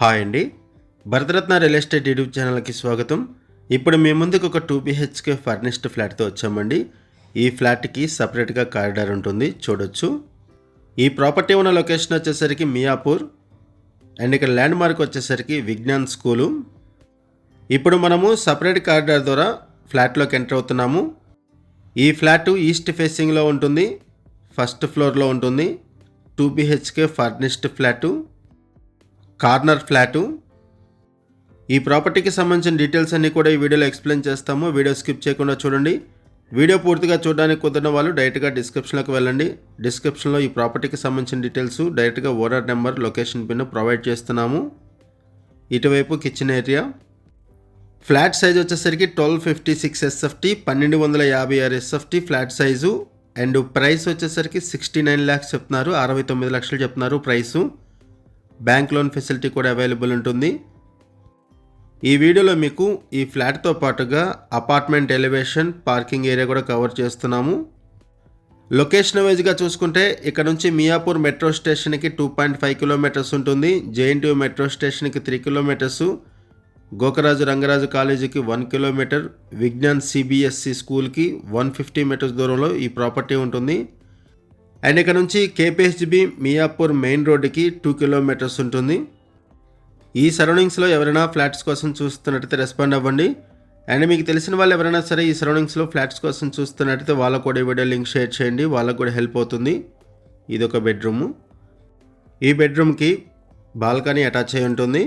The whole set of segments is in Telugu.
హాయ్ అండి, భరతరత్న రియల్ ఎస్టేట్ యూట్యూబ్ ఛానల్కి స్వాగతం. ఇప్పుడు మీ ముందుకు ఒక 2 BHK ఫర్నిష్డ్ ఫ్లాట్తో వచ్చామండి. ఈ ఫ్లాట్కి సపరేట్గా కారిడార్ ఉంటుంది, చూడొచ్చు. ఈ ప్రాపర్టీ ఉన్న లొకేషన్ వచ్చేసరికి మియాపూర్ అండ్ ఇక్కడ ల్యాండ్ మార్క్ వచ్చేసరికి విజ్ఞాన్ స్కూలు. ఇప్పుడు మనము సపరేట్ కారిడార్ ద్వారా ఫ్లాట్లోకి ఎంటర్ అవుతున్నాము. ఈ ఫ్లాట్ ఈస్ట్ ఫేసింగ్లో ఉంటుంది, ఫస్ట్ ఫ్లోర్లో ఉంటుంది. 2 BHK furnished flat, corner flat. ఈ ప్రాపర్టీకి సంబంధించిన డీటెయిల్స్ అన్నీ కూడా ఈ వీడియోలో ఎక్స్ప్లెయిన్ చేస్తాము. వీడియో స్కిప్ చేయకుండా చూడండి. వీడియో పూర్తిగా చూడడానికి కుదిరిన వాళ్ళు డైరెక్ట్గా డిస్క్రిప్షన్లోకి వెళ్ళండి. డిస్క్రిప్షన్లో ఈ ప్రాపర్టీకి సంబంధించిన డీటెయిల్స్, డైరెక్ట్గా owner number, location pin provide చేస్తున్నాము. ఇటువైపు కిచెన్ ఏరియా. ఫ్లాట్ సైజ్ వచ్చేసరికి 1256 SFT, 1256 SFT flat size. And price వచ్చేసరికి 69 lakhs చెప్తున్నారు, 69 లక్షలు చెప్తున్నారు ప్రైసు. బ్యాంక్ లోన్ ఫెసిలిటీ కూడా అవైలబుల్ ఉంటుంది. ఈ వీడియోలో మీకు ఈ ఫ్లాట్తో పాటుగా అపార్ట్మెంట్ ఎలివేషన్, పార్కింగ్ ఏరియా కూడా కవర్ చేస్తున్నాము. లొకేషన్ వైజ్గా చూసుకుంటే ఇక్కడ నుంచి మియాపూర్ మెట్రో స్టేషన్కి 2.5 kilometers ఉంటుంది. JNTU మెట్రో స్టేషన్కి 3 kilometers, గోకరాజు రంగరాజు కాలేజీకి 1 kilometer, విజ్ఞాన్ CBSE స్కూల్కి 150 meters దూరంలో ఈ ప్రాపర్టీ ఉంటుంది. అండ్ ఇక్కడ నుంచి KPHB మియాపూర్ మెయిన్ రోడ్డుకి 2 kilometers ఉంటుంది. ఈ సరౌండింగ్స్లో ఎవరైనా ఫ్లాట్స్ కోసం చూస్తున్నట్టయితే రెస్పాండ్ అవ్వండి. అండ్ మీకు తెలిసిన వాళ్ళు ఎవరైనా సరే ఈ సరౌండింగ్స్లో ఫ్లాట్స్ కోసం చూస్తున్నట్టయితే వాళ్ళకు కూడా ఈ వీడియో లింక్ షేర్ చేయండి, వాళ్ళకు కూడా హెల్ప్ అవుతుంది. ఇది ఒక బెడ్రూము. ఈ బెడ్రూమ్కి బాల్కనీ అటాచ్ అయి ఉంటుంది.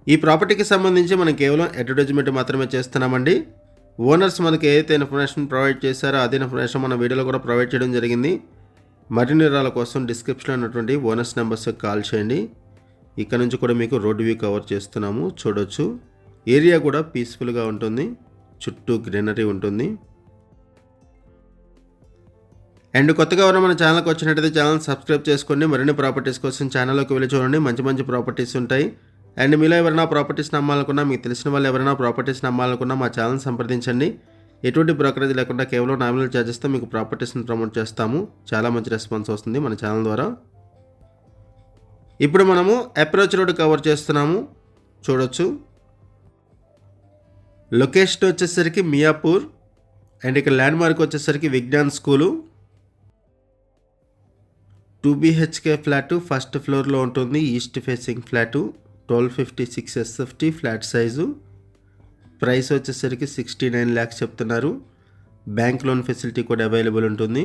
ఈ ప్రాపర్టీకి సంబంధించి మనం కేవలం అడ్వర్టైజ్మెంట్ మాత్రమే చేస్తున్నామండి. ఓనర్స్ మనకి ఏదైతే ఇన్ఫర్మేషన్ ప్రొవైడ్ చేశారో అదే ఇన్ఫర్మేషన్ మన వీడియోలో కూడా ప్రొవైడ్ చేయడం జరిగింది. మరిన్ని వివరాల కోసం డిస్క్రిప్షన్లో ఉన్నటువంటి ఓనర్స్ నెంబర్స్కి కాల్ చేయండి. ఇక్కడ నుంచి కూడా మీకు రోడ్ వ్యూ కవర్ చేస్తున్నాము, చూడొచ్చు. ఏరియా కూడా పీస్ఫుల్గా ఉంటుంది, చుట్టూ గ్రీనరీ ఉంటుంది. అండ్ కొత్తగా ఎవరైనా మన ఛానల్కి వచ్చినట్టయితే ఛానల్ సబ్స్క్రైబ్ చేసుకోండి. మరిన్ని ప్రాపర్టీస్ కోసం ఛానల్లోకి వెళ్ళి చూడండి, మంచి మంచి ప్రాపర్టీస్ ఉంటాయి. అండ్ మీలో ఎవరైనా ప్రాపర్టీస్ నమ్మాలనుకున్నా, మీకు తెలిసిన వాళ్ళు ఎవరైనా ప్రాపర్టీస్ నమ్మాలనుకున్నా మా ఛానల్ సంప్రదించండి. ఎటువంటి బ్రోకరేజ్ లేకుండా కేవలం నామినల్ ఛార్జెస్తో మీకు ప్రాపర్టీస్ని ప్రమోట్ చేస్తాము. చాలా మంచి రెస్పాన్స్ వస్తుంది మన ఛానల్ ద్వారా. ఇప్పుడు మనము అప్రోచ్ రోడ్ కవర్ చేస్తున్నాము, చూడొచ్చు. లొకేషన్ వచ్చేసరికి మియాపూర్ అండ్ ఇక్కడ ల్యాండ్ మార్క్ వచ్చేసరికి Vignan school. 2 BHK flat first ఫ్లోర్లో ఉంటుంది, east facing flat. 1256 SFT flat size. Price వచ్చేసరికి 69 lakhs చెప్తున్నారు. బ్యాంక్ లోన్ ఫెసిలిటీ కూడా అవైలబుల్ ఉంటుంది.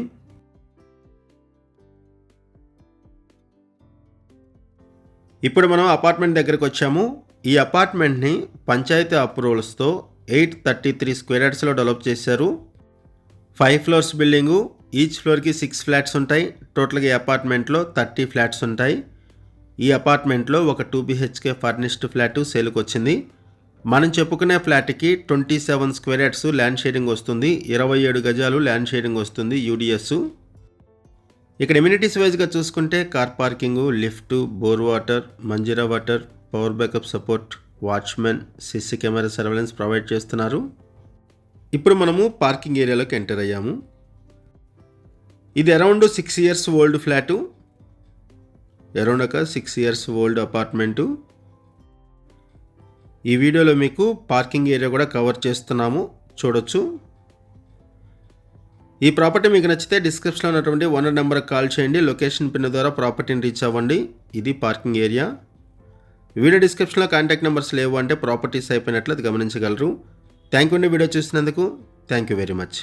ఇప్పుడు మనం అపార్ట్మెంట్ దగ్గరకు వచ్చాము. ఈ అపార్ట్మెంట్ని పంచాయతీ అప్రూవల్స్తో 833 square yardsలో డెవలప్ చేశారు. 5 floors బిల్డింగు. ఈచ్ ఫ్లోర్కి 6 flats ఉంటాయి. టోటల్గా ఈ అపార్ట్మెంట్లో 30 flats ఉంటాయి. ఈ అపార్ట్మెంట్లో ఒక 2 BHK ఫర్నిష్డ్ ఫ్లాట్ సేల్కి వచ్చింది. మనం చెప్పుకునే ఫ్లాట్కి 27 square yards ల్యాండ్ షేరింగ్ వస్తుంది, 27 గజాలు ల్యాండ్ షేరింగ్ వస్తుంది, UDS. ఇక్కడ ఎమ్యూనిటీస్ వైజ్గా చూసుకుంటే car parking, lift, bore water, Manjira water, power backup support, watchmen, CC camera surveillance provide చేస్తున్నారు. ఇప్పుడు మనము పార్కింగ్ ఏరియాలోకి ఎంటర్ అయ్యాము. ఇది around 6 years old flat, around ఒక 6 years ఓల్డ్ అపార్ట్మెంటు. ఈ వీడియోలో మీకు పార్కింగ్ ఏరియా కూడా కవర్ చేస్తున్నాము, చూడొచ్చు. ఈ ప్రాపర్టీ మీకు నచ్చితే డిస్క్రిప్షన్లో ఉన్నటువంటి ఓనర్ నెంబర్కి కాల్ చేయండి, లొకేషన్ పిన్ ద్వారా ప్రాపర్టీని రీచ్ అవ్వండి. ఇది పార్కింగ్ ఏరియా. వీడియో డిస్క్రిప్షన్లో కాంటాక్ట్ నెంబర్స్ లేవు అంటే ప్రాపర్టీస్ అయిపోయినట్లు అది గమనించగలరు. థ్యాంక్ యూ అండి వీడియో చూసినందుకు. Thank you very much.